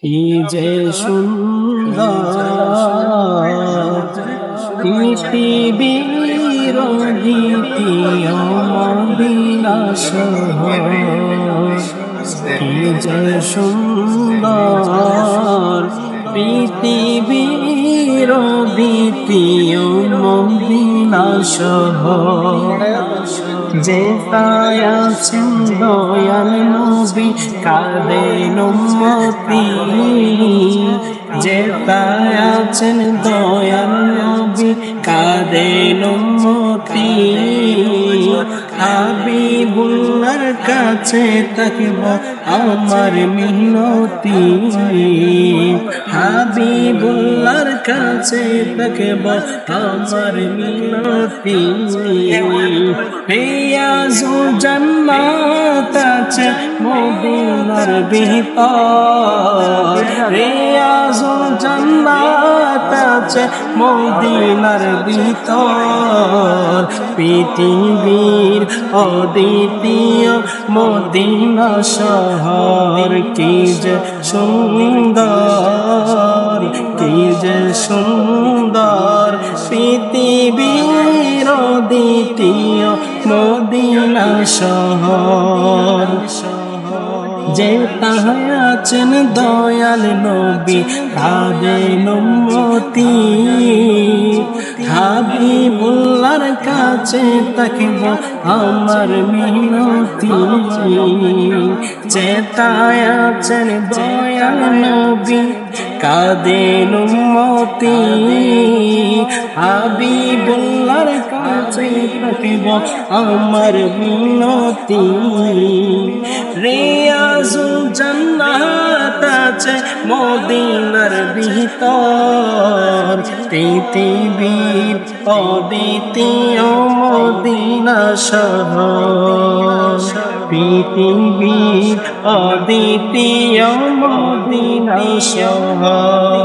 কি যে সুন্দর পৃথিবীর দ্বিতীয় মদিনা শহর, কি যে সুন্দর পৃথিবীর দ্বিতীয় মদিনা শহর, যেথায় আছেন দয়াল নবী কাঁদেন উম্মতি, যেথায় আছেন দয়াল নবী কাঁদেন উম্মতি। হাবিবুল্লাহর কাছে তাকব আমার মিনতি, হাবিবুল্লাহর কাছে তাকব আমার মিনতি। পেয়াজুল জান্নাত আছে মদিনার ভিতর, পেয়াজুল জান্নাত আছে মদিনার ভিতর, পৃথিবীর অদ্বিতীয় মদিনা শহর, কি যে সুন্দর, কি যে সুন্দর পৃথিবীর অদ্বিতীয় মদিনা শহর, যেথায় আছেন দয়াল নবী কাঁদেন উম্মতি। হাবিবুল্লাহর কাছে তাকব আমার মিনতি, যেথায় আছেন দয়াল নবী কাঁদেন উম্মতি। হাবিবুল্লাহর কাছে তাকব আমার মিনতি। রিয়াজুল জান্নাত আছে মদিনার ভিতর, পৃথিবীর অদ্বিতীয় মদিনা শহর, পৃথিবীর অদ্বিতীয় মদিনা শহর।